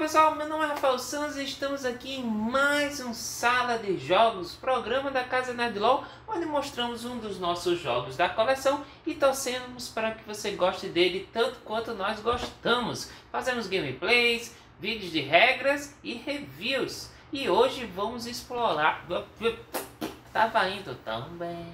pessoal, meu nome é Rafael Santos e estamos aqui em mais um Sala de Jogos, programa da Casa Nerdlow, onde mostramos um dos nossos jogos da coleção e torcemos para que você goste dele tanto quanto nós gostamos. Fazemos gameplays, vídeos de regras e reviews. E hoje vamos explorar... Tava indo tão bem,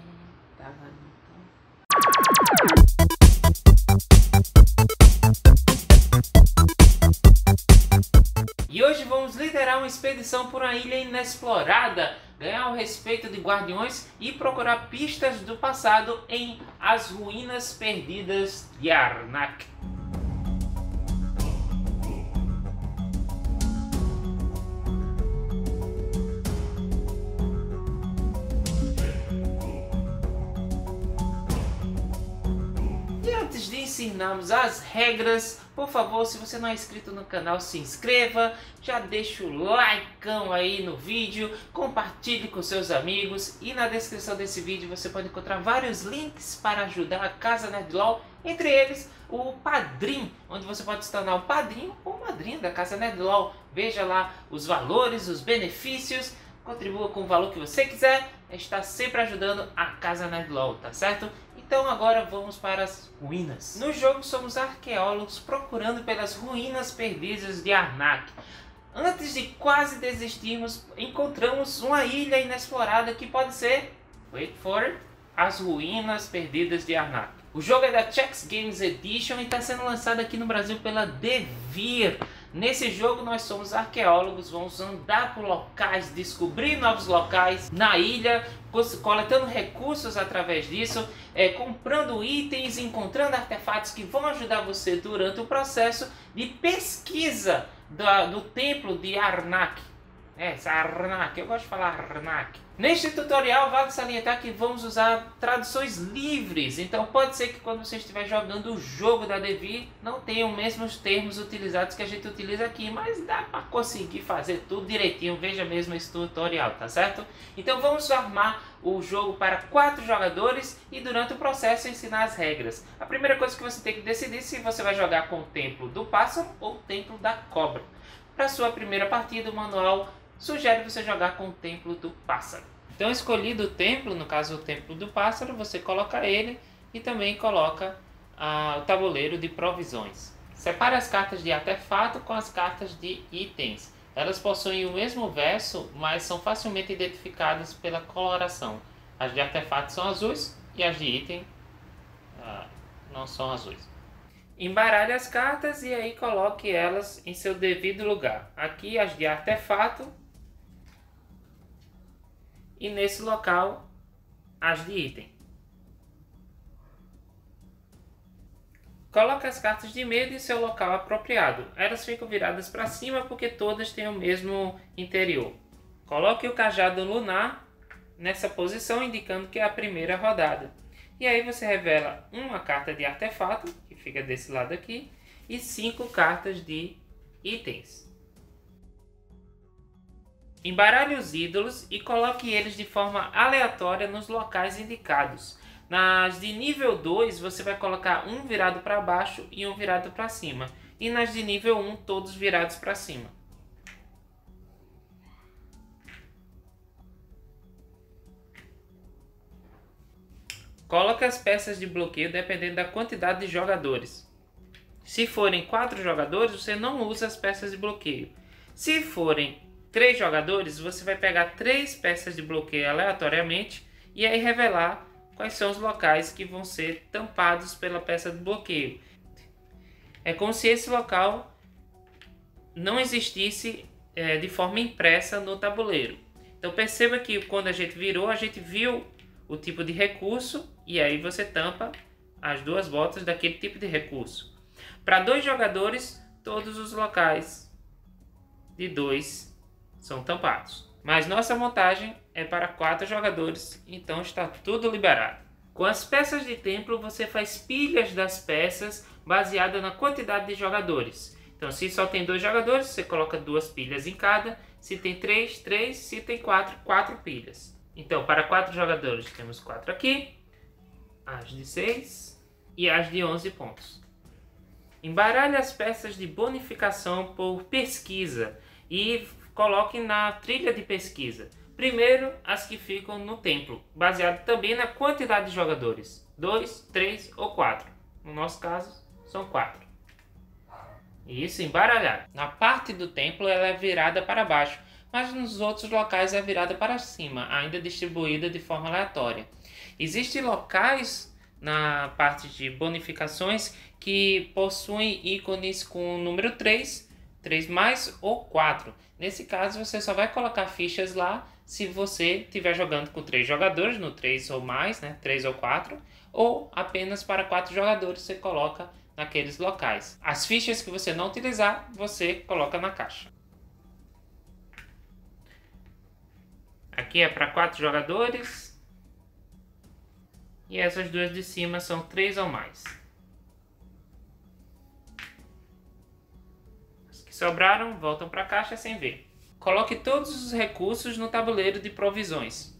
E hoje vamos liderar uma expedição por uma ilha inexplorada, ganhar o respeito de guardiões e procurar pistas do passado em As Ruínas Perdidas de Arnak. Antes de ensinarmos as regras, por favor, se você não é inscrito no canal, se inscreva, já deixa o likeão aí no vídeo, compartilhe com seus amigos e na descrição desse vídeo você pode encontrar vários links para ajudar a Casa Nerdlow, entre eles o Padrim, onde você pode se tornar um padrinho ou madrinha da Casa Nerdlow. Veja lá os valores, os benefícios, contribua com o valor que você quiser, está sempre ajudando a Casa Nerdlow, tá certo? Então agora vamos para as ruínas. No jogo somos arqueólogos procurando pelas ruínas perdidas de Arnak. Antes de quase desistirmos, encontramos uma ilha inexplorada que pode ser, wait for it, As Ruínas Perdidas de Arnak. O jogo é da Chex Games Edition e está sendo lançado aqui no Brasil pela Devir. Nesse jogo nós somos arqueólogos, vamos andar por locais, descobrir novos locais na ilha, coletando recursos através disso, comprando itens, encontrando artefatos que vão ajudar você durante o processo de pesquisa do templo de Arnak. Arnak, eu gosto de falar Arnak. Neste tutorial vale salientar que vamos usar traduções livres, então pode ser que quando você estiver jogando o jogo da Devir não tenha os mesmos termos utilizados que a gente utiliza aqui, mas dá para conseguir fazer tudo direitinho, veja mesmo esse tutorial, tá certo? Então vamos armar o jogo para 4 jogadores e durante o processo ensinar as regras. A primeira coisa que você tem que decidir se você vai jogar com o Templo do Pássaro ou o Templo da Cobra. Para sua primeira partida o manual sugere você jogar com o Templo do Pássaro. Então, escolhido o templo, no caso o Templo do Pássaro, você coloca ele e também coloca o tabuleiro de provisões. Separe as cartas de artefato com as cartas de itens. Elas possuem o mesmo verso, mas são facilmente identificadas pela coloração. As de artefato são azuis e as de item não são azuis. Embaralhe as cartas e aí coloque elas em seu devido lugar. Aqui as de artefato e nesse local as de item. Coloque as cartas de medo em seu local apropriado. Elas ficam viradas para cima porque todas têm o mesmo interior. Coloque o cajado lunar nessa posição, indicando que é a primeira rodada. E aí você revela uma carta de artefato, que fica desse lado aqui, e 5 cartas de itens. Embaralhe os ídolos e coloque eles de forma aleatória nos locais indicados. Nas de nível 2 você vai colocar um virado para baixo e um virado para cima. E nas de nível 1 todos virados para cima. Coloque as peças de bloqueio dependendo da quantidade de jogadores. Se forem 4 jogadores, você não usa as peças de bloqueio. Se forem 3 jogadores, você vai pegar 3 peças de bloqueio aleatoriamente e aí revelar quais são os locais que vão ser tampados pela peça de bloqueio. É como se esse local não existisse de forma impressa no tabuleiro. Então perceba que quando a gente virou, a gente viu o tipo de recurso e aí você tampa as 2 botas daquele tipo de recurso. Para 2 jogadores, todos os locais de 2 são tampados. Mas nossa montagem é para 4 jogadores, então está tudo liberado. Com as peças de templo, você faz pilhas das peças baseada na quantidade de jogadores. Então, se só tem 2 jogadores, você coloca 2 pilhas em cada. Se tem 3, 3. Se tem 4, 4 pilhas. Então, para 4 jogadores, temos 4 aqui. As de 6 e as de 11 pontos. Embaralhe as peças de bonificação por pesquisa e coloque na trilha de pesquisa. Primeiro, as que ficam no templo, baseado também na quantidade de jogadores. 2, 3 ou 4. No nosso caso, são 4. Isso, embaralhar. Na parte do templo ela é virada para baixo, mas nos outros locais é virada para cima, ainda distribuída de forma aleatória. Existem locais na parte de bonificações que possuem ícones com o número 3, 3 mais ou 4. Nesse caso você só vai colocar fichas lá se você estiver jogando com 3 jogadores, no 3 ou mais, né? 3 ou 4, ou apenas para 4 jogadores você coloca naqueles locais. As fichas que você não utilizar, você coloca na caixa. Aqui é para 4 jogadores. E essas duas de cima são 3 ou mais. As que sobraram voltam para a caixa sem ver. Coloque todos os recursos no tabuleiro de provisões.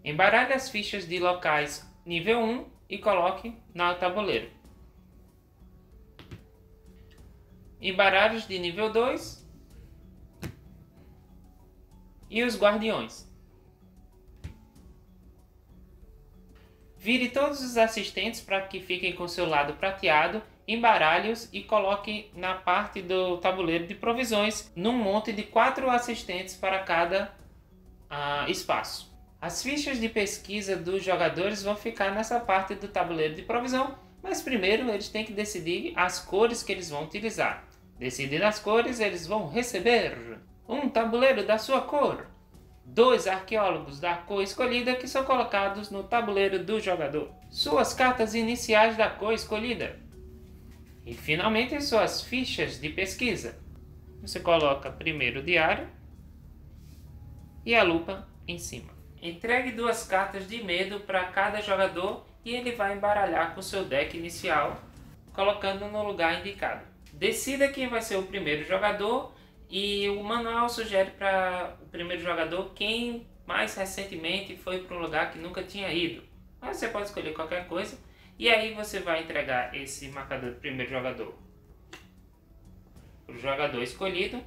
Embaralhe as fichas de locais nível 1 e coloque no tabuleiro. Embaralhos de nível 2 e os guardiões. Vire todos os assistentes para que fiquem com seu lado prateado, embaralhe-os e coloque na parte do tabuleiro de provisões, num monte de 4 assistentes para cada espaço. As fichas de pesquisa dos jogadores vão ficar nessa parte do tabuleiro de provisão, mas primeiro eles têm que decidir as cores que eles vão utilizar. Decidindo as cores, eles vão receber um tabuleiro da sua cor. 2 arqueólogos da cor escolhida que são colocados no tabuleiro do jogador. Suas cartas iniciais da cor escolhida. E finalmente suas fichas de pesquisa. Você coloca primeiro o diário e a lupa em cima. Entregue 2 cartas de medo para cada jogador e ele vai embaralhar com seu deck inicial, colocando no lugar indicado. Decida quem vai ser o primeiro jogador e o manual sugere para o primeiro jogador quem mais recentemente foi para um lugar que nunca tinha ido. Mas você pode escolher qualquer coisa e aí você vai entregar esse marcador do primeiro jogador para o jogador escolhido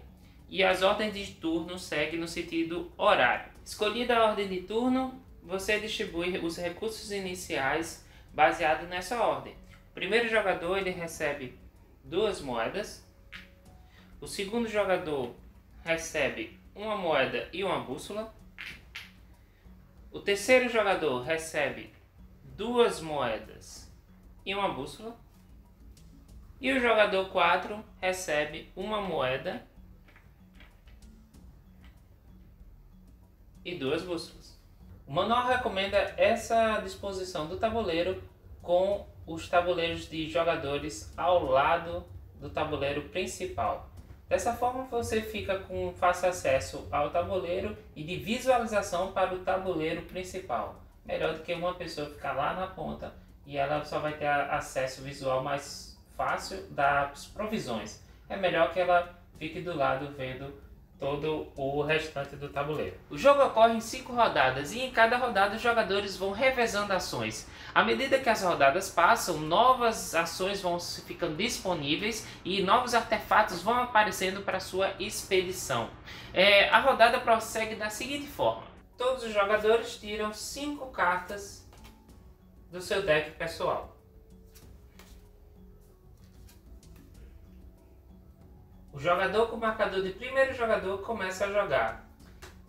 e as ordens de turno seguem no sentido horário. Escolhida a ordem de turno, você distribui os recursos iniciais baseado nessa ordem. O primeiro jogador ele recebe 2 moedas. O segundo jogador recebe 1 moeda e 1 bússola. O terceiro jogador recebe 2 moedas e 1 bússola. E o jogador 4 recebe 1 moeda e 2 bússolas. O manual recomenda essa disposição do tabuleiro com os tabuleiros de jogadores ao lado do tabuleiro principal. Dessa forma você fica com fácil acesso ao tabuleiro e de visualização para o tabuleiro principal. Melhor do que uma pessoa ficar lá na ponta e ela só vai ter acesso visual mais fácil das provisões. É melhor que ela fique do lado vendo todo o restante do tabuleiro. O jogo ocorre em 5 rodadas e em cada rodada os jogadores vão revezando ações. À medida que as rodadas passam, novas ações vão ficando disponíveis e novos artefatos vão aparecendo para sua expedição. A rodada prossegue da seguinte forma. Todos os jogadores tiram 5 cartas do seu deck pessoal. O jogador com o marcador de primeiro jogador começa a jogar.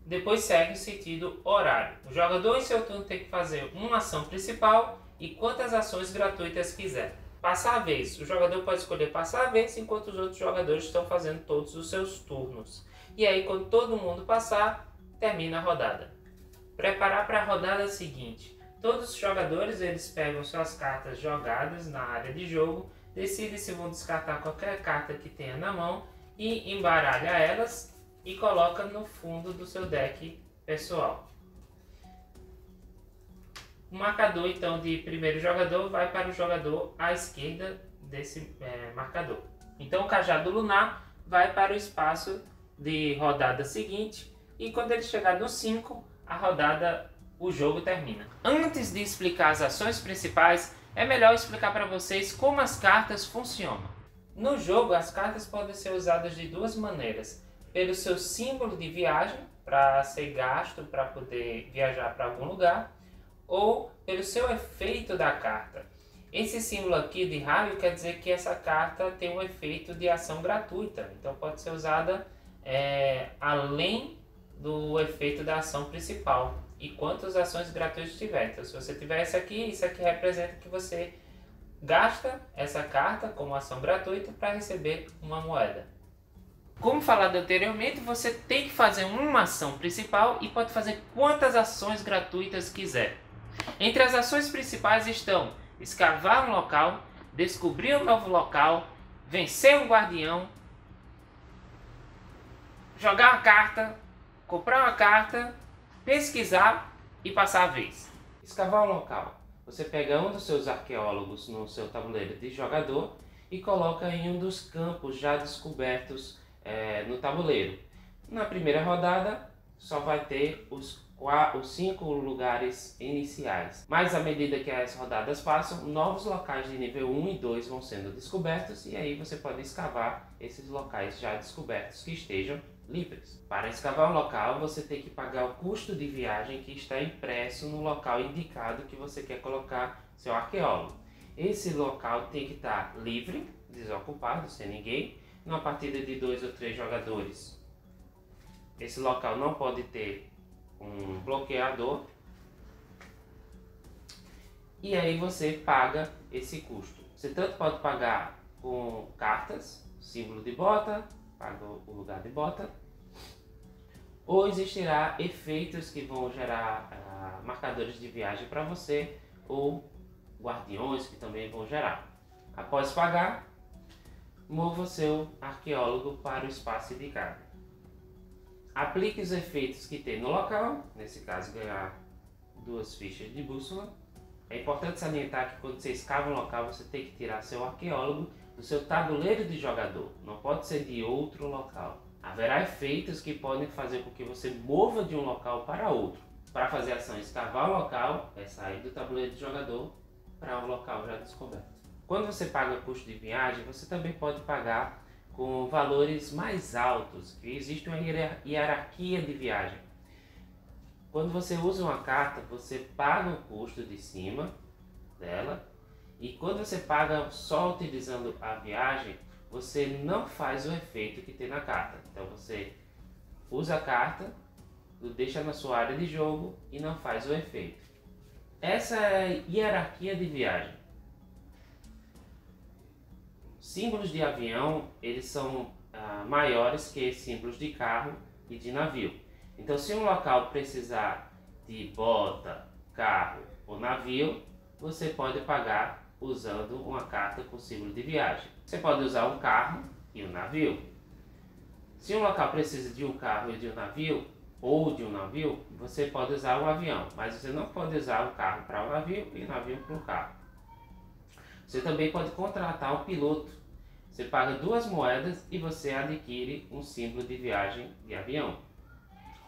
Depois segue o sentido horário. O jogador em seu turno tem que fazer uma ação principal e quantas ações gratuitas quiser. Passar a vez. O jogador pode escolher passar a vez enquanto os outros jogadores estão fazendo todos os seus turnos. E aí quando todo mundo passar, termina a rodada. Preparar para a rodada seguinte. Todos os jogadores eles pegam suas cartas jogadas na área de jogo, decidem se vão descartar qualquer carta que tenha na mão e embaralha elas e coloca no fundo do seu deck pessoal. O marcador então de primeiro jogador vai para o jogador à esquerda desse marcador. Então o cajado lunar vai para o espaço de rodada seguinte e quando ele chegar no 5, a rodada, o jogo termina. Antes de explicar as ações principais, é melhor explicar para vocês como as cartas funcionam. No jogo, as cartas podem ser usadas de duas maneiras. Pelo seu símbolo de viagem, para ser gasto para poder viajar para algum lugar, ou pelo seu efeito da carta. Esse símbolo aqui de raio quer dizer que essa carta tem um efeito de ação gratuita, então pode ser usada além do efeito da ação principal e quantas ações gratuitas tiver. Então, se você tiver essa aqui, isso aqui representa que você gasta essa carta como ação gratuita para receber uma moeda. Como falado anteriormente, você tem que fazer uma ação principal e pode fazer quantas ações gratuitas quiser. Entre as ações principais estão escavar um local, descobrir um novo local, vencer um guardião, jogar uma carta, comprar uma carta, pesquisar e passar a vez. Escavar um local. Você pega um dos seus arqueólogos no seu tabuleiro de jogador e coloca em um dos campos já descobertos no tabuleiro. Na primeira rodada só vai ter os 5 lugares iniciais, mas à medida que as rodadas passam, novos locais de nível 1 e 2 vão sendo descobertos e aí você pode escavar esses locais já descobertos que estejam livres. Para escavar um local, você tem que pagar o custo de viagem que está impresso no local indicado que você quer colocar seu arqueólogo. Esse local tem que estar livre, desocupado, sem ninguém, numa partida de 2 ou 3 jogadores. Esse local não pode ter um bloqueador e aí você paga esse custo. Você tanto pode pagar com cartas, símbolo de bota, paga o lugar de bota, ou existirá efeitos que vão gerar marcadores de viagem para você ou guardiões que também vão gerar. Após pagar, mova seu arqueólogo para o espaço indicado. Aplique os efeitos que tem no local, nesse caso ganhar 2 fichas de bússola. É importante salientar que quando você escava um local, você tem que tirar seu arqueólogo do seu tabuleiro de jogador, não pode ser de outro local. Haverá efeitos que podem fazer com que você mova de um local para outro. Para fazer a ação escavar o local, é sair do tabuleiro de jogador para um local já descoberto. Quando você paga o custo de viagem, você também pode pagar com valores mais altos, que existe uma hierarquia de viagem. Quando você usa uma carta, você paga o custo de cima dela, e quando você paga só utilizando a viagem, você não faz o efeito que tem na carta. Então você usa a carta, deixa na sua área de jogo e não faz o efeito. Essa é a hierarquia de viagem. Símbolos de avião, eles são maiores que símbolos de carro e de navio. Então, se um local precisar de bota, carro ou navio, você pode pagar usando uma carta com símbolo de viagem. Você pode usar um carro e um navio. Se um local precisa de um carro e de um navio, ou de um navio, você pode usar um avião, mas você não pode usar um carro para um navio e um navio para um carro. Você também pode contratar um piloto. Você paga 2 moedas e você adquire um símbolo de viagem de avião.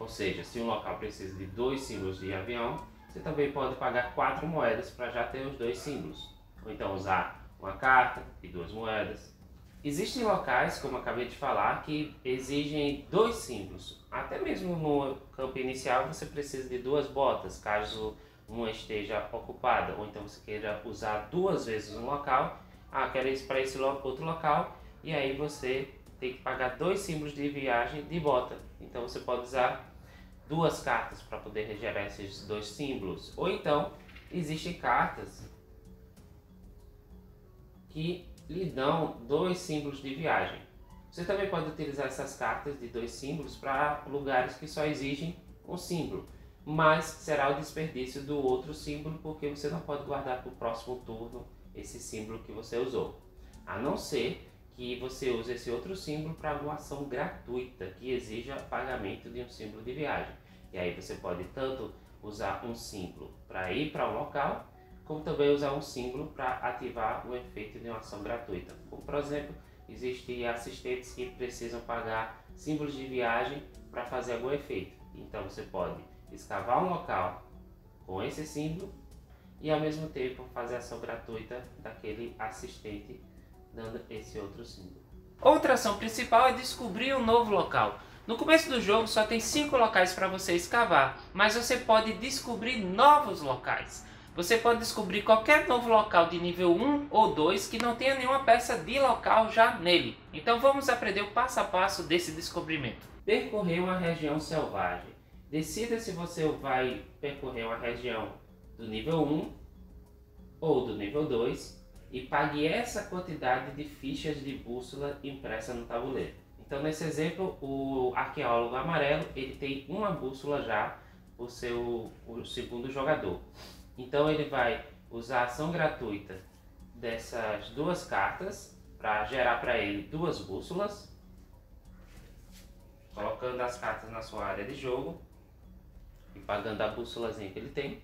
Ou seja, se um local precisa de 2 símbolos de avião, você também pode pagar 4 moedas para já ter os 2 símbolos. Ou então usar uma carta e 2 moedas. Existem locais, como acabei de falar, que exigem 2 símbolos. Até mesmo no campo inicial você precisa de 2 botas, caso uma esteja ocupada, ou então você queira usar 2 vezes um local, quero ir para esse outro local, e aí você tem que pagar 2 símbolos de viagem de bota. Então você pode usar 2 cartas para poder gerar esses 2 símbolos. Ou então existem cartas que lhe dão 2 símbolos de viagem. Você também pode utilizar essas cartas de 2 símbolos para lugares que só exigem um símbolo, mas será o desperdício do outro símbolo, porque você não pode guardar para o próximo turno esse símbolo que você usou, a não ser que você use esse outro símbolo para alguma ação gratuita que exija pagamento de um símbolo de viagem. E aí você pode tanto usar um símbolo para ir para um local, como também usar um símbolo para ativar o efeito de uma ação gratuita. Como, por exemplo, existem assistentes que precisam pagar símbolos de viagem para fazer algum efeito. Então você pode escavar um local com esse símbolo e ao mesmo tempo fazer a ação gratuita daquele assistente dando esse outro símbolo. Outra ação principal é descobrir um novo local. No começo do jogo só tem 5 locais para você escavar, mas você pode descobrir novos locais. Você pode descobrir qualquer novo local de nível 1 ou 2 que não tenha nenhuma peça de local já nele. Então vamos aprender o passo a passo desse descobrimento. Percorrer uma região selvagem. Decida se você vai percorrer uma região do nível 1 ou do nível 2 e pague essa quantidade de fichas de bússola impressa no tabuleiro. Então nesse exemplo, o arqueólogo amarelo ele tem uma bússola já por ser o segundo jogador. Então ele vai usar a ação gratuita dessas 2 cartas para gerar para ele 2 bússolas, colocando as cartas na sua área de jogo e pagando a bússolazinha que ele tem.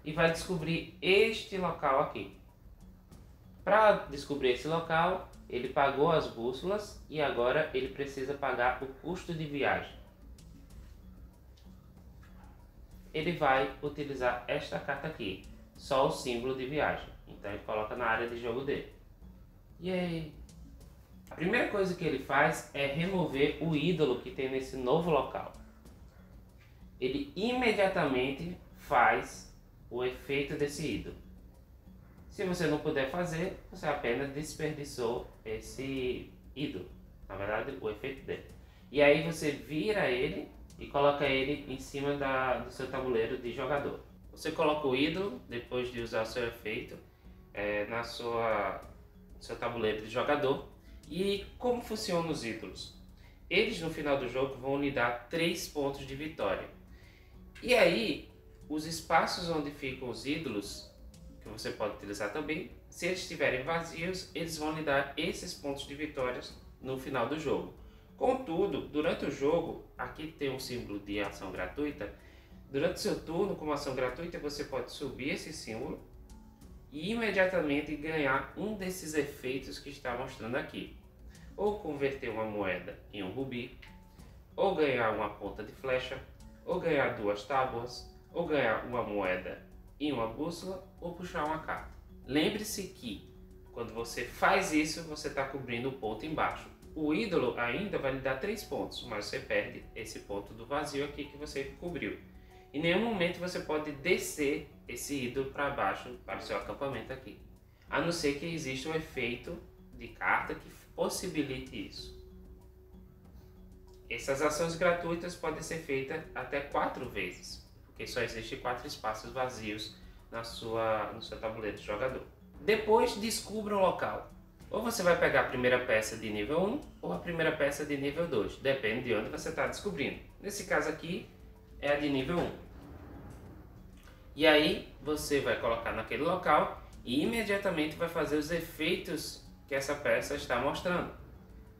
E vai descobrir este local aqui. Para descobrir esse local, ele pagou as bússolas e agora ele precisa pagar o custo de viagem. Ele vai utilizar esta carta aqui, só o símbolo de viagem. Então ele coloca na área de jogo dele. E aí? A primeira coisa que ele faz é remover o ídolo que tem nesse novo local. Ele imediatamente faz o efeito desse ídolo. Se você não puder fazer, você apenas desperdiçou esse ídolo, na verdade o efeito dele. E aí você vira ele e coloca ele em cima do seu tabuleiro de jogador. Você coloca o ídolo, depois de usar o seu efeito, no seu tabuleiro de jogador. E como funcionam os ídolos? Eles no final do jogo vão lhe dar 3 pontos de vitória. E aí, os espaços onde ficam os ídolos, que você pode utilizar também, se eles estiverem vazios, eles vão lhe dar esses pontos de vitórias no final do jogo. Contudo, durante o jogo, aqui tem um símbolo de ação gratuita. Durante o seu turno, como ação gratuita, você pode subir esse símbolo e imediatamente ganhar um desses efeitos que está mostrando aqui. Ou converter uma moeda em um rubi, ou ganhar uma ponta de flecha, ou ganhar 2 tábuas, ou ganhar uma moeda em uma bússola, ou puxar uma carta. Lembre-se que quando você faz isso, você está cobrindo o ponto embaixo. O ídolo ainda vai lhe dar 3 pontos, mas você perde esse ponto do vazio aqui que você cobriu. Em nenhum momento você pode descer esse ídolo para baixo, para o seu acampamento aqui. A não ser que exista um efeito de carta que possibilite isso. Essas ações gratuitas podem ser feitas até 4 vezes, porque só existem 4 espaços vazios no seu tabuleiro de jogador. Depois descubra o local. Ou você vai pegar a primeira peça de nível 1 ou a primeira peça de nível 2, depende de onde você está descobrindo. Nesse caso aqui é a de nível 1. E aí você vai colocar naquele local e imediatamente vai fazer os efeitos que essa peça está mostrando.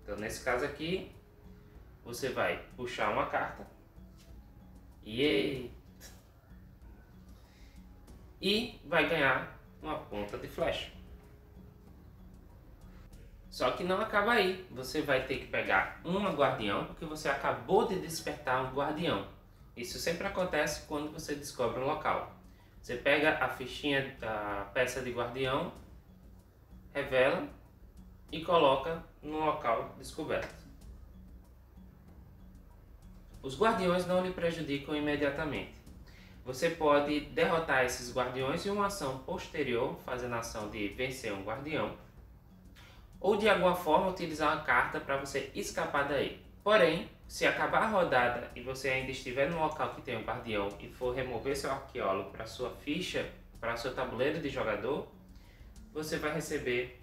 Então nesse caso aqui, você vai puxar uma carta e vai ganhar uma ponta de flecha. Só que não acaba aí, você vai ter que pegar uma guardião, porque você acabou de despertar um guardião. Isso sempre acontece quando você descobre um local. Você pega a fichinha da peça de guardião, revela e coloca no local descoberto. Os guardiões não lhe prejudicam imediatamente. Você pode derrotar esses guardiões em uma ação posterior, fazendo a ação de vencer um guardião, ou de alguma forma utilizar uma carta para você escapar daí. Porém, se acabar a rodada e você ainda estiver no local que tem um guardião e for remover seu arqueólogo para sua ficha, para seu tabuleiro de jogador, você vai receber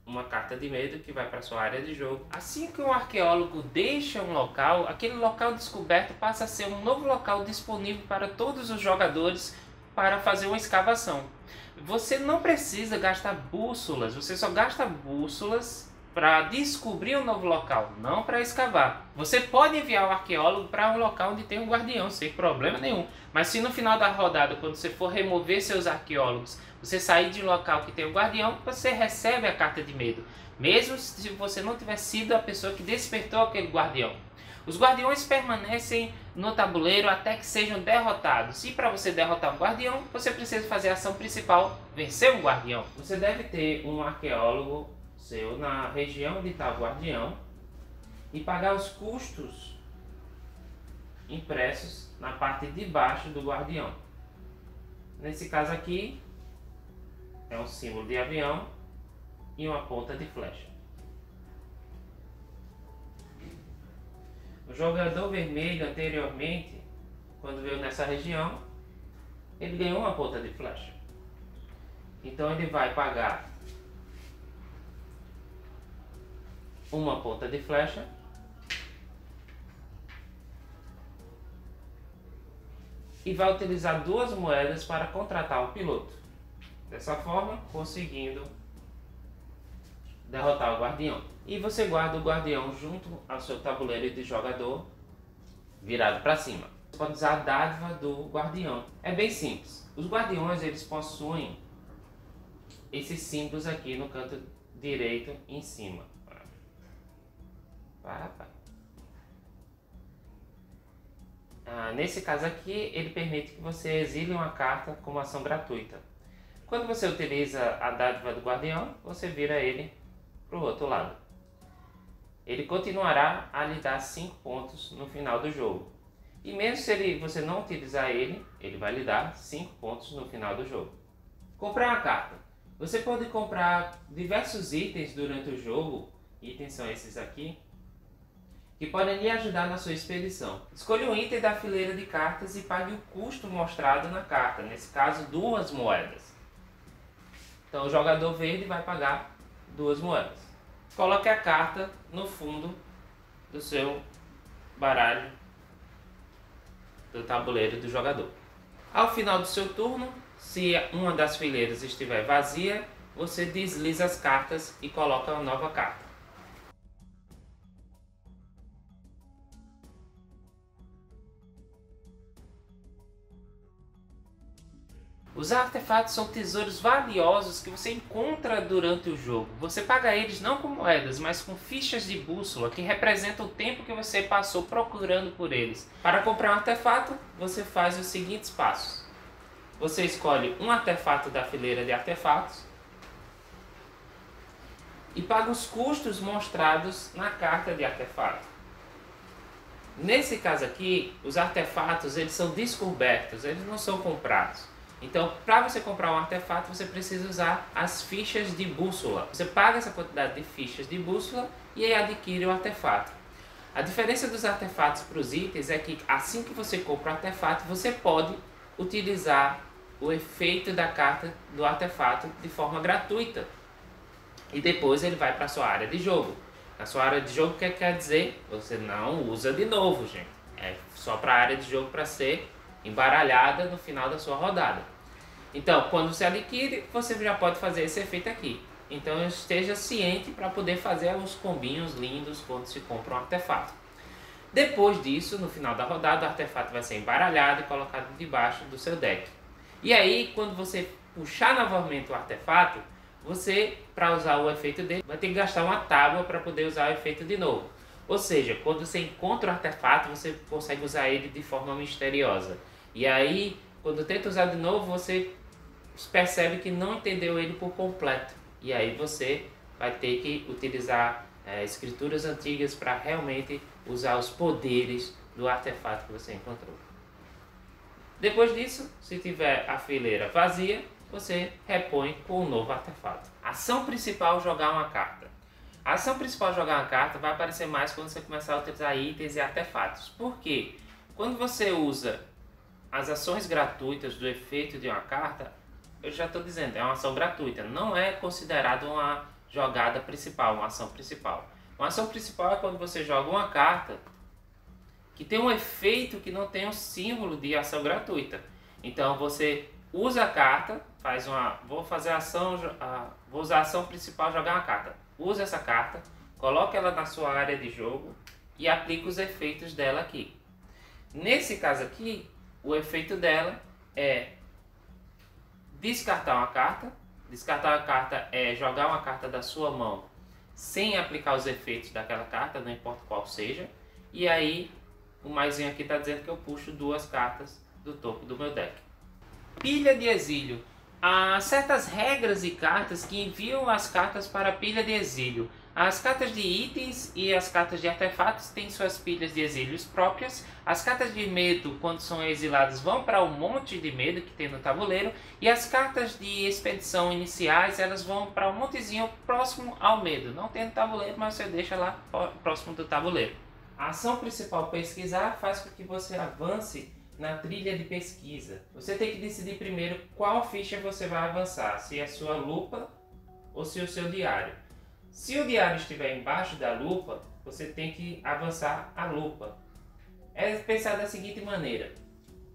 uma carta de medo que vai para sua área de jogo. Assim que um arqueólogo deixa um local, aquele local descoberto passa a ser um novo local disponível para todos os jogadores para fazer uma escavação. Você não precisa gastar bússolas, você só gasta bússolas para descobrir um novo local, não para escavar. Você pode enviar o arqueólogo para um local onde tem um guardião, sem problema nenhum. Mas se no final da rodada, quando você for remover seus arqueólogos, você sair de um local que tem um guardião, você recebe a carta de medo, mesmo se você não tiver sido a pessoa que despertou aquele guardião. Os guardiões permanecem no tabuleiro até que sejam derrotados. E para você derrotar um guardião, você precisa fazer a ação principal, vencer um guardião. Você deve ter um arqueólogo seu na região onde está o guardião e pagar os custos impressos na parte de baixo do guardião. Nesse caso aqui, é um símbolo de avião e uma ponta de flecha. O jogador vermelho anteriormente, quando veio nessa região, ele ganhou uma ponta de flecha. Então ele vai pagar uma ponta de flecha e vai utilizar 2 moedas para contratar um piloto. Dessa forma, conseguindo derrotar o guardião. E você guarda o guardião junto ao seu tabuleiro de jogador virado para cima. Você pode usar a dádiva do guardião. É bem simples. Os guardiões, eles possuem esses símbolos aqui no canto direito em cima. Nesse caso aqui, ele permite que você exile uma carta como ação gratuita. Quando você utiliza a dádiva do guardião, você vira ele para o outro lado. Ele continuará a lhe dar 5 pontos no final do jogo. E mesmo se você não utilizar ele, ele vai lhe dar 5 pontos no final do jogo. Comprar uma carta. Você pode comprar diversos itens durante o jogo, itens são esses aqui, que podem lhe ajudar na sua expedição. Escolha um item da fileira de cartas e pague o custo mostrado na carta, nesse caso 2 moedas. Então o jogador verde vai pagar 2 moedas. Coloque a carta no fundo do seu baralho do tabuleiro do jogador. Ao final do seu turno, se uma das fileiras estiver vazia, você desliza as cartas e coloca uma nova carta. Os artefatos são tesouros valiosos que você encontra durante o jogo. Você paga eles não com moedas, mas com fichas de bússola, que representam o tempo que você passou procurando por eles. Para comprar um artefato, você faz os seguintes passos. Você escolhe um artefato da fileira de artefatos e paga os custos mostrados na carta de artefato. Nesse caso aqui, os artefatos eles são descobertos, eles não são comprados. Então, para você comprar um artefato, você precisa usar as fichas de bússola. Você paga essa quantidade de fichas de bússola e aí adquire o artefato. A diferença dos artefatos para os itens é que assim que você compra o artefato, você pode utilizar o efeito da carta do artefato de forma gratuita. E depois ele vai para a sua área de jogo. Na sua área de jogo, o que quer dizer? Você não usa de novo, gente. É só para a área de jogo para ser embaralhada no final da sua rodada. Então, quando você adquire, você já pode fazer esse efeito aqui. Então, esteja ciente para poder fazer os combinhos lindos quando se compra um artefato. Depois disso, no final da rodada, o artefato vai ser embaralhado e colocado debaixo do seu deck. E aí, quando você puxar novamente o artefato, você, para usar o efeito dele, vai ter que gastar uma tábua para poder usar o efeito de novo. Ou seja, quando você encontra o artefato, você consegue usar ele de forma misteriosa. E aí, quando tenta usar de novo, você percebe que não entendeu ele por completo. E aí você vai ter que utilizar escrituras antigas para realmente usar os poderes do artefato que você encontrou. Depois disso, se tiver a fileira vazia, você repõe com um novo artefato. Ação principal, jogar uma carta. A ação principal, jogar uma carta, vai aparecer mais quando você começar a utilizar itens e artefatos. Por quê? Quando você usa as ações gratuitas do efeito de uma carta, eu já estou dizendo, é uma ação gratuita, não é considerado uma jogada principal, uma ação principal. Uma ação principal é quando você joga uma carta que tem um efeito que não tem um símbolo de ação gratuita. Então você usa a carta, vou usar a ação principal, jogar uma carta. Usa essa carta, coloca ela na sua área de jogo e aplica os efeitos dela aqui. Nesse caso aqui, o efeito dela é descartar uma carta. Descartar uma carta é jogar uma carta da sua mão sem aplicar os efeitos daquela carta, não importa qual seja. E aí o maisinho aqui está dizendo que eu puxo 2 cartas do topo do meu deck. Pilha de exílio. Há certas regras e cartas que enviam as cartas para a pilha de exílio. As cartas de itens e as cartas de artefatos têm suas pilhas de exílios próprias. As cartas de medo, quando são exiladas, vão para o monte de medo que tem no tabuleiro. E as cartas de expedição iniciais, elas vão para um montezinho próximo ao medo. Não tem no tabuleiro, mas você deixa lá próximo do tabuleiro. A ação principal, pesquisar, faz com que você avance na trilha de pesquisa. Você tem que decidir primeiro qual ficha você vai avançar, se é a sua lupa ou se é o seu diário. Se o diário estiver embaixo da lupa, você tem que avançar a lupa. É pensar da seguinte maneira: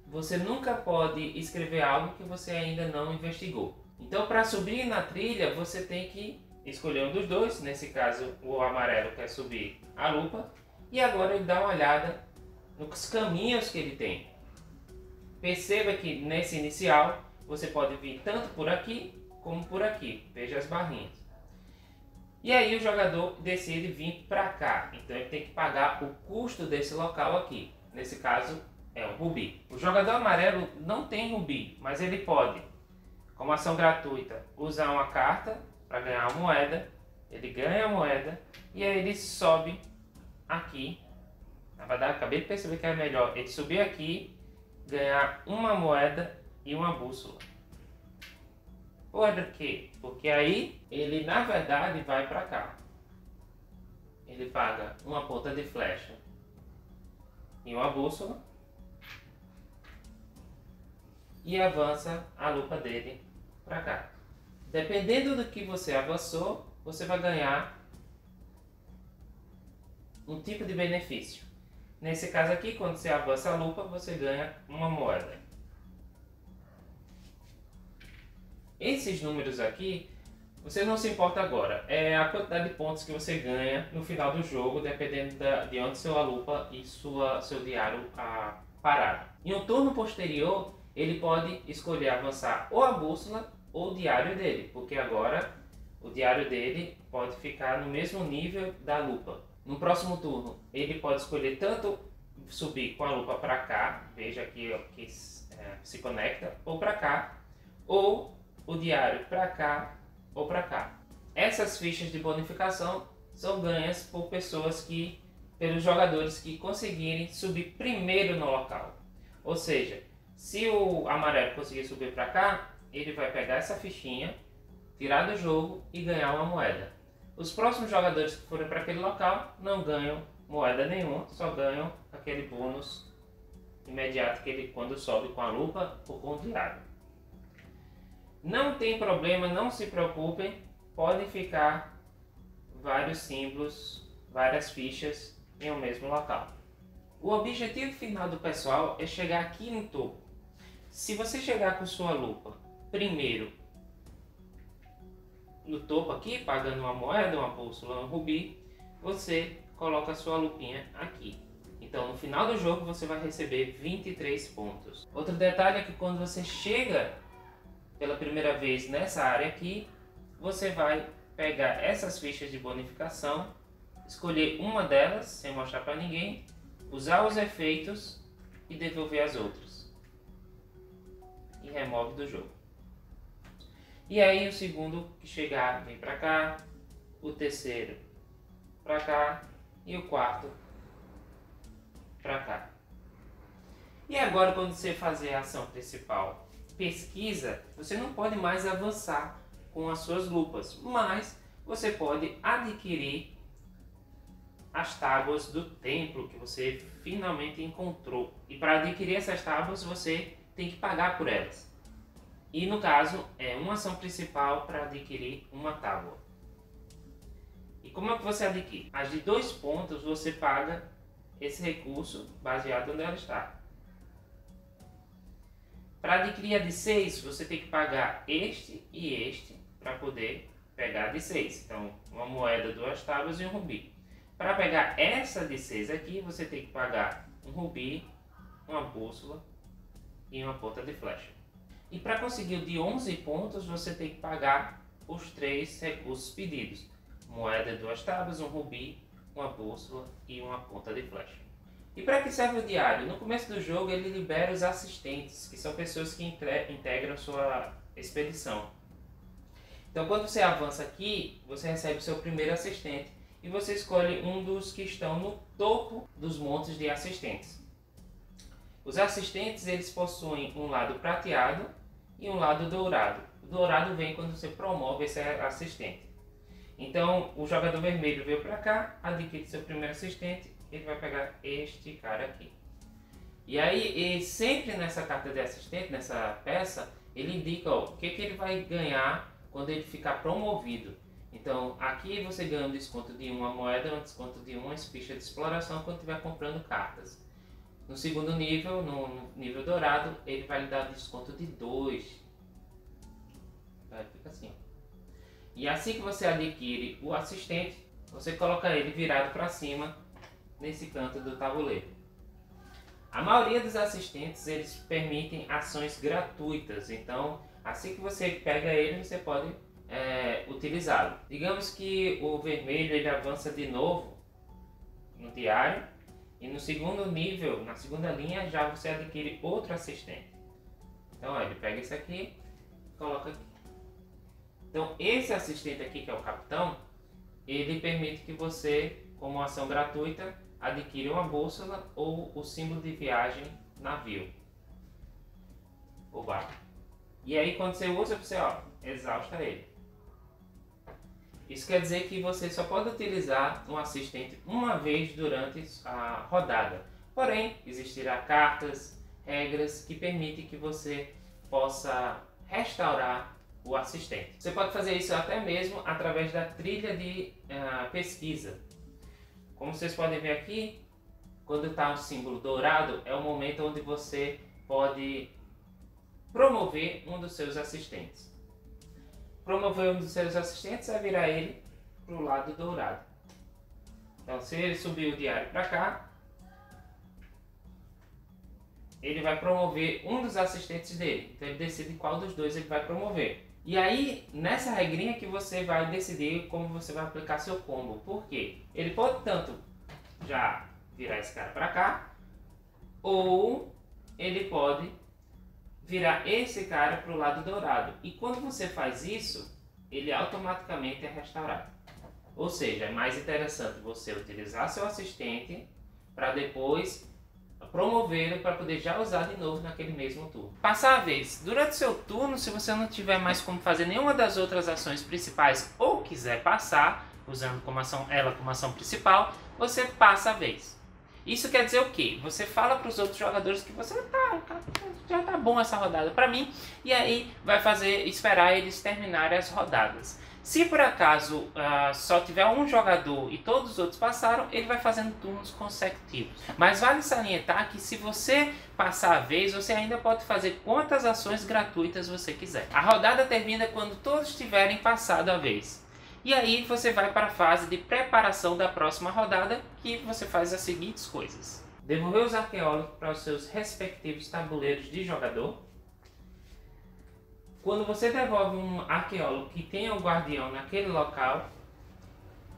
você nunca pode escrever algo que você ainda não investigou. Então, para subir na trilha, você tem que escolher um dos dois. Nesse caso, o amarelo quer subir a lupa. E agora ele dá uma olhada nos caminhos que ele tem. Perceba que nesse inicial você pode vir tanto por aqui como por aqui. Veja as barrinhas. E aí o jogador decide vir para cá. Então ele tem que pagar o custo desse local aqui. Nesse caso é um rubi. O jogador amarelo não tem rubi, mas ele pode, como ação gratuita, usar uma carta para ganhar uma moeda. Ele ganha a moeda e aí ele sobe aqui. Na verdade, acabei de perceber que é melhor ele subir aqui, ganhar uma moeda e uma bússola. Por quê? Porque aí ele na verdade vai para cá. Ele paga uma ponta de flecha e uma bússola e avança a lupa dele para cá. Dependendo do que você avançou, você vai ganhar um tipo de benefício. Nesse caso aqui, quando você avança a lupa, você ganha uma moeda. Esses números aqui, você não se importa agora. É a quantidade de pontos que você ganha no final do jogo, dependendo de onde sua lupa e seu diário pararam. Em um turno posterior, ele pode escolher avançar ou a bússola ou o diário dele, porque agora o diário dele pode ficar no mesmo nível da lupa. No próximo turno, ele pode escolher tanto subir com a lupa para cá, veja aqui que se conecta, ou para cá, ou o diário para cá ou para cá. Essas fichas de bonificação são ganhas por pelos jogadores que conseguirem subir primeiro no local. Ou seja, se o amarelo conseguir subir para cá, ele vai pegar essa fichinha, tirar do jogo e ganhar uma moeda. Os próximos jogadores que forem para aquele local não ganham moeda nenhuma, só ganham aquele bônus imediato que ele quando sobe com a lupa ou com o diário. Não tem problema, não se preocupem, podem ficar vários símbolos, várias fichas em um mesmo local. O objetivo final do pessoal é chegar aqui no topo. Se você chegar com sua lupa primeiro no topo aqui, pagando uma moeda, uma bússola, um rubi, você coloca a sua lupinha aqui. Então no final do jogo você vai receber 23 pontos. Outro detalhe é que quando você chega pela primeira vez nessa área aqui, você vai pegar essas fichas de bonificação, escolher uma delas sem mostrar para ninguém, usar os efeitos e devolver as outras. E remove do jogo. E aí o segundo que chegar vem para cá, o terceiro para cá e o quarto para cá. E agora quando você fazer a ação principal, pesquisa, você não pode mais avançar com as suas lupas, mas você pode adquirir as tábuas do templo que você finalmente encontrou. E para adquirir essas tábuas você tem que pagar por elas. E no caso é uma ação principal para adquirir uma tábua. E como é que você adquire? As de 2 pontos você paga esse recurso baseado onde ela está. Para adquirir a de 6 você tem que pagar este e este para poder pegar a de 6. Então uma moeda, 2 tábuas e um rubi. Para pegar essa de 6 aqui você tem que pagar um rubi, uma bússola e uma ponta de flecha. E para conseguir o de 11 pontos, você tem que pagar os 3 recursos pedidos. Moeda, 2 tábuas, um rubi, uma bússola e uma ponta de flecha. E para que serve o diário? No começo do jogo ele libera os assistentes, que são pessoas que integram sua expedição. Então quando você avança aqui, você recebe o seu primeiro assistente e você escolhe um dos que estão no topo dos montes de assistentes. Os assistentes eles possuem um lado prateado e um lado dourado. O dourado vem quando você promove esse assistente. Então o jogador vermelho veio para cá, adquire seu primeiro assistente, ele vai pegar este cara aqui. E aí sempre nessa carta de assistente, nessa peça, ele indica o que ele vai ganhar quando ele ficar promovido. Então aqui você ganha um desconto de uma moeda, um desconto de uma ficha de exploração quando estiver comprando cartas. No segundo nível, no nível dourado, ele vai lhe dar desconto de 2. Aí fica assim. E assim que você adquire o assistente, você coloca ele virado para cima nesse canto do tabuleiro. A maioria dos assistentes eles permitem ações gratuitas, então assim que você pega ele, você pode utilizá-lo. Digamos que o vermelho ele avança de novo no diário e no segundo nível, na segunda linha, já você adquire outro assistente. Então ó, ele pega esse aqui e coloca aqui. Então esse assistente aqui, que é o capitão, ele permite que você, como ação gratuita, adquira uma bússola ou o símbolo de viagem navio ou barco. E aí quando você usa, você exausta ele. Isso quer dizer que você só pode utilizar um assistente uma vez durante a rodada. Porém, existirá cartas, regras que permitem que você possa restaurar o assistente. Você pode fazer isso até mesmo através da trilha de pesquisa. Como vocês podem ver aqui, quando está o símbolo dourado, é o momento onde você pode promover um dos seus assistentes. Promover um dos seus assistentes é virar ele para o lado dourado. Então, se ele subir o diário para cá, ele vai promover um dos assistentes dele. Então, ele decide qual dos dois ele vai promover. E aí, nessa regrinha que você vai decidir como você vai aplicar seu combo. Por quê? Ele pode tanto já virar esse cara para cá, ou ele pode virar esse cara para o lado dourado. E quando você faz isso, ele automaticamente é restaurado. Ou seja, é mais interessante você utilizar seu assistente para depois promovê-lo para poder já usar de novo naquele mesmo turno. Passar a vez. Durante seu turno, se você não tiver mais como fazer nenhuma das outras ações principais ou quiser passar, usando ela como ação principal, você passa a vez. Isso quer dizer o quê? Você fala para os outros jogadores que você já tá bom essa rodada para mim, e aí vai esperar eles terminarem as rodadas. Se por acaso só tiver um jogador e todos os outros passaram, ele vai fazendo turnos consecutivos. Mas vale salientar que se você passar a vez, você ainda pode fazer quantas ações gratuitas você quiser. A rodada termina quando todos tiverem passado a vez. E aí você vai para a fase de preparação da próxima rodada, que você faz as seguintes coisas. Devolver os arqueólogos para os seus respectivos tabuleiros de jogador. Quando você devolve um arqueólogo que tenha um guardião naquele local,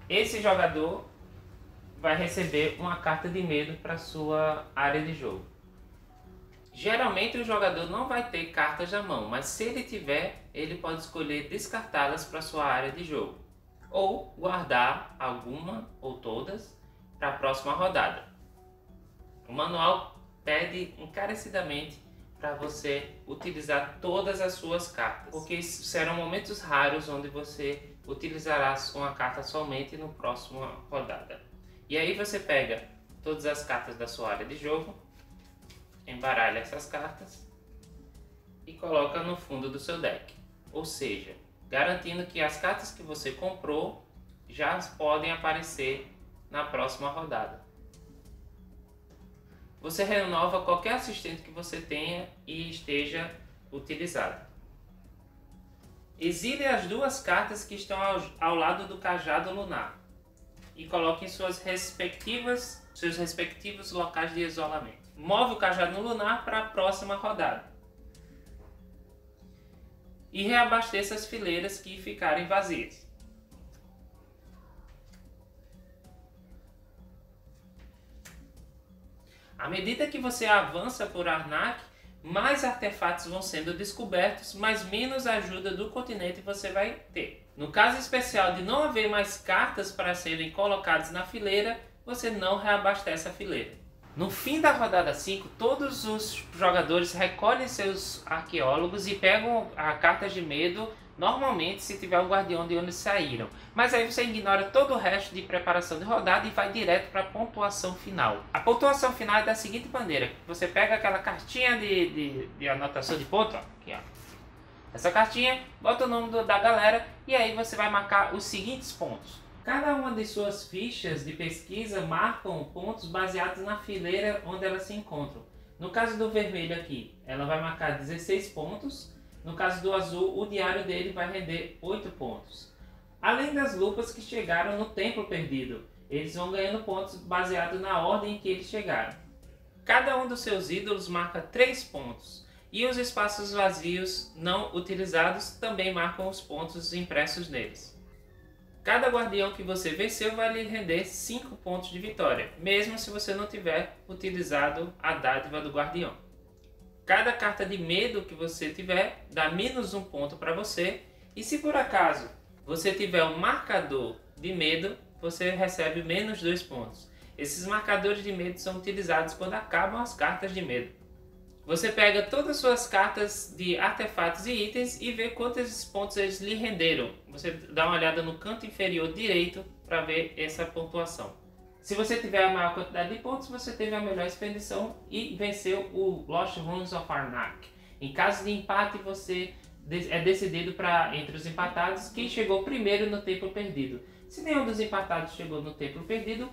esse jogador vai receber uma carta de medo para sua área de jogo. Geralmente o jogador não vai ter cartas na mão, mas se ele tiver, ele pode escolher descartá-las para sua área de jogo, ou guardar alguma ou todas para a próxima rodada. O manual pede encarecidamente para você utilizar todas as suas cartas, porque serão momentos raros onde você utilizará uma carta somente no próximo rodada. E aí você pega todas as cartas da sua área de jogo, embaralha essas cartas e coloca no fundo do seu deck, ou seja, garantindo que as cartas que você comprou já podem aparecer na próxima rodada. Você renova qualquer assistente que você tenha e esteja utilizado. Exile as duas cartas que estão ao lado do cajado lunar e coloque em seus respectivos locais de isolamento. Move o cajado lunar para a próxima rodada. E reabasteça as fileiras que ficarem vazias. À medida que você avança por Arnak, mais artefatos vão sendo descobertos, mas menos ajuda do continente você vai ter. No caso especial de não haver mais cartas para serem colocadas na fileira, você não reabastece a fileira. No fim da rodada 5, todos os jogadores recolhem seus arqueólogos e pegam a carta de medo, normalmente se tiver um guardião de onde saíram. Mas aí você ignora todo o resto de preparação de rodada e vai direto para a pontuação final. A pontuação final é da seguinte maneira: você pega aquela cartinha de anotação de ponto, ó, aqui, ó. Essa cartinha, bota o nome da galera e aí você vai marcar os seguintes pontos. Cada uma de suas fichas de pesquisa marcam pontos baseados na fileira onde elas se encontram. No caso do vermelho aqui, ela vai marcar 16 pontos. No caso do azul, o diário dele vai render 8 pontos. Além das lupas que chegaram no Templo Perdido, eles vão ganhando pontos baseados na ordem em que eles chegaram. Cada um dos seus ídolos marca 3 pontos. E os espaços vazios não utilizados também marcam os pontos impressos neles. Cada guardião que você venceu vai lhe render 5 pontos de vitória, mesmo se você não tiver utilizado a dádiva do guardião. Cada carta de medo que você tiver dá menos 1 ponto para você, e se por acaso você tiver um marcador de medo, você recebe menos 2 pontos. Esses marcadores de medo são utilizados quando acabam as cartas de medo. Você pega todas as suas cartas de artefatos e itens e vê quantos pontos eles lhe renderam. Você dá uma olhada no canto inferior direito para ver essa pontuação. Se você tiver a maior quantidade de pontos, você teve a melhor expedição e venceu o Lost Ruins of Arnak. Em caso de empate, é decidido entre os empatados quem chegou primeiro no Templo Perdido. Se nenhum dos empatados chegou no Templo Perdido,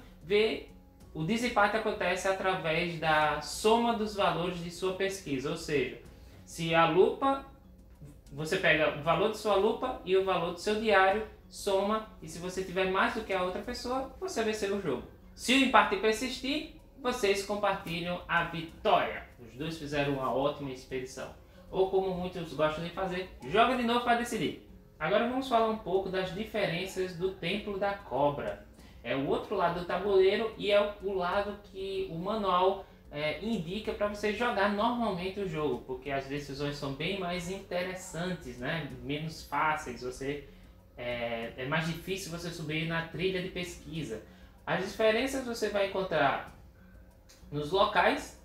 o desempate acontece através da soma dos valores de sua pesquisa, ou seja, se a lupa, você pega o valor de sua lupa e o valor do seu diário, soma, e se você tiver mais do que a outra pessoa, você venceu o jogo. Se o empate persistir, vocês compartilham a vitória. Os dois fizeram uma ótima expedição. Ou como muitos gostam de fazer, joga de novo para decidir. Agora vamos falar um pouco das diferenças do Templo da Cobra. É o outro lado do tabuleiro e é o lado que o manual indica para você jogar normalmente o jogo, porque as decisões são bem mais interessantes, né? Menos fáceis, é mais difícil você subir na trilha de pesquisa. As diferenças você vai encontrar nos locais.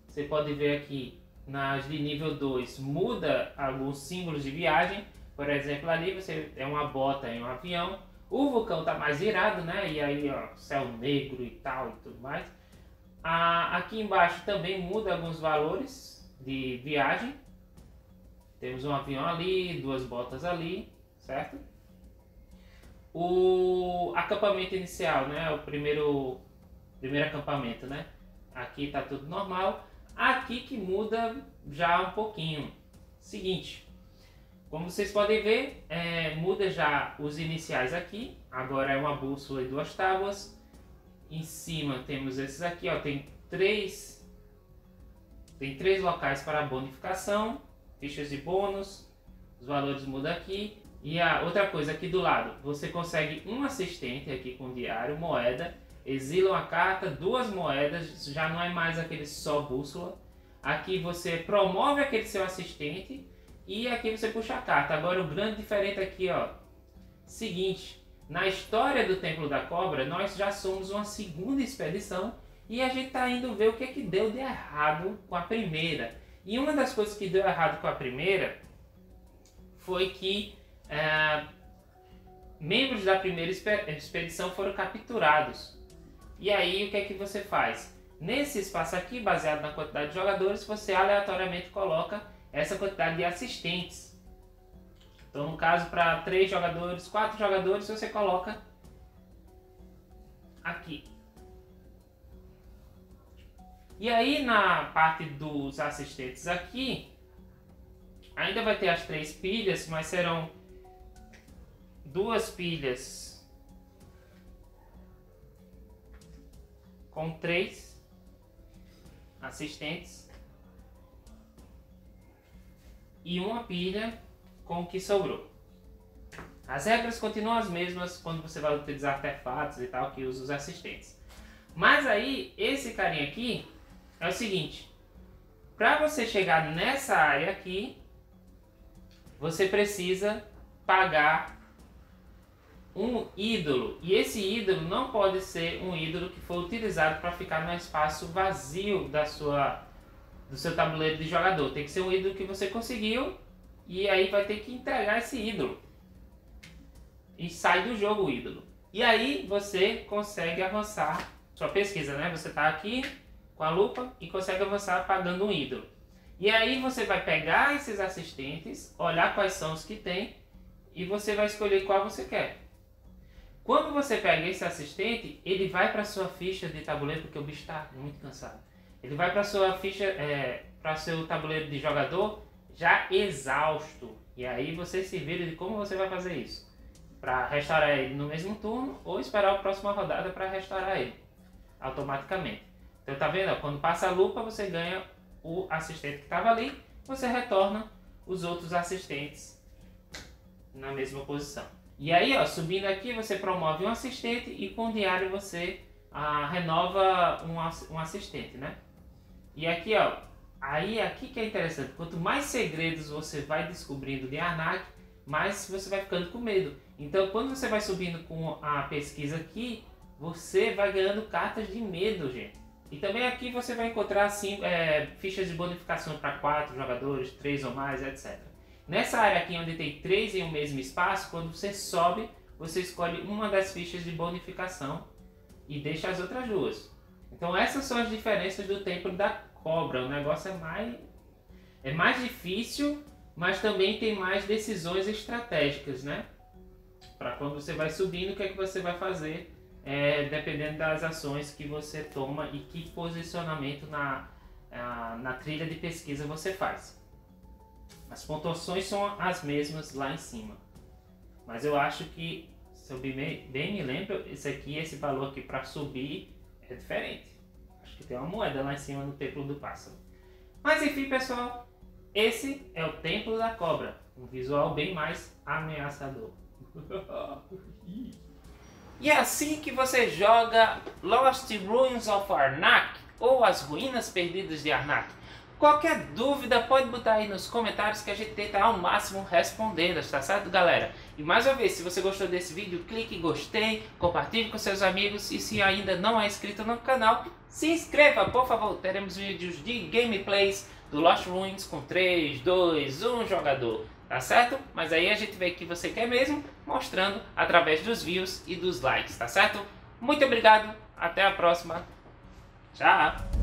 Você pode ver aqui nas de nível 2 muda alguns símbolos de viagem. Por exemplo, ali você é uma bota em um avião. O vulcão está mais virado, né? E aí, ó, céu negro e tal e tudo mais. Aqui embaixo também muda alguns valores de viagem. Temos um avião ali, 2 botas ali, certo? O acampamento inicial, né? O primeiro acampamento, né? Aqui está tudo normal. Aqui que muda já um pouquinho. Seguinte. Como vocês podem ver, muda já os iniciais aqui. Agora é uma bússola e 2 tábuas. Em cima temos esses aqui, ó, tem três locais para bonificação, fichas de bônus, os valores mudam aqui. E a outra coisa aqui do lado, você consegue um assistente aqui com diário, moeda, exila uma carta, 2 moedas, já não é mais aquele só bússola. Aqui você promove aquele seu assistente. E aqui você puxa a carta. Agora o grande diferente aqui, ó. Seguinte, na história do Templo da Cobra, nós já somos uma segunda expedição e a gente tá indo ver o que deu de errado com a primeira. E uma das coisas que deu errado com a primeira foi que membros da primeira expedição foram capturados. E aí o que você faz? Nesse espaço aqui, baseado na quantidade de jogadores, você aleatoriamente coloca essa quantidade de assistentes. Então, no caso, para 3 jogadores, 4 jogadores, você coloca aqui. E aí, na parte dos assistentes aqui, ainda vai ter as 3 pilhas, mas serão 2 pilhas com 3 assistentes. E uma pilha com o que sobrou. As regras continuam as mesmas quando você vai utilizar artefatos e tal, que usa os assistentes. Mas aí, esse carinha aqui, é o seguinte. Para você chegar nessa área aqui, você precisa pagar um ídolo. E esse ídolo não pode ser um ídolo que foi utilizado para ficar no espaço vazio do seu tabuleiro de jogador. Tem que ser um ídolo que você conseguiu e aí vai ter que entregar esse ídolo. E sai do jogo o ídolo. E aí você consegue avançar sua pesquisa, né? Você está aqui com a lupa e consegue avançar pagando um ídolo. E aí você vai pegar esses assistentes, olhar quais são os que tem e você vai escolher qual você quer. Quando você pega esse assistente, ele vai para sua ficha de tabuleiro, porque o bicho está muito cansado. Ele vai para sua ficha, para seu tabuleiro de jogador já exausto. E aí você se vira de como você vai fazer isso. Para restaurar ele no mesmo turno ou esperar a próxima rodada para restaurar ele automaticamente. Então tá vendo? Quando passa a lupa você ganha o assistente que estava ali, você retorna os outros assistentes na mesma posição. E aí, ó, subindo aqui, você promove um assistente e com o diário você renova um assistente, né? E aqui, ó, aqui que é interessante, quanto mais segredos você vai descobrindo de Arnak, mais você vai ficando com medo. Então, quando você vai subindo com a pesquisa aqui, você vai ganhando cartas de medo, gente. E também aqui você vai encontrar assim, fichas de bonificação para 4 jogadores, 3 ou mais, etc. Nessa área aqui onde tem 3 em um mesmo espaço, quando você sobe, você escolhe uma das fichas de bonificação e deixa as outras duas. Então essas são as diferenças do Templo da Cobra. O negócio é mais difícil, mas também tem mais decisões estratégicas, né? Para quando você vai subindo, o que é que você vai fazer, dependendo das ações que você toma e que posicionamento na trilha de pesquisa você faz. As pontuações são as mesmas lá em cima, mas eu acho que, se eu bem me lembro, esse valor aqui para subir é diferente. Acho que tem uma moeda lá em cima no Templo do Pássaro. Mas enfim, pessoal, esse é o Templo da Cobra, um visual bem mais ameaçador. E é assim que você joga Lost Ruins of Arnak, ou As Ruínas Perdidas de Arnak. Qualquer dúvida pode botar aí nos comentários que a gente tenta ao máximo responder, tá certo, galera? E mais uma vez, se você gostou desse vídeo, clique em gostei, compartilhe com seus amigos e se ainda não é inscrito no canal, se inscreva, por favor. Teremos vídeos de gameplays do Lost Ruins com 3, 2, 1 jogador, tá certo? Mas aí a gente vê o que você quer mesmo, mostrando através dos views e dos likes, tá certo? Muito obrigado, até a próxima, tchau!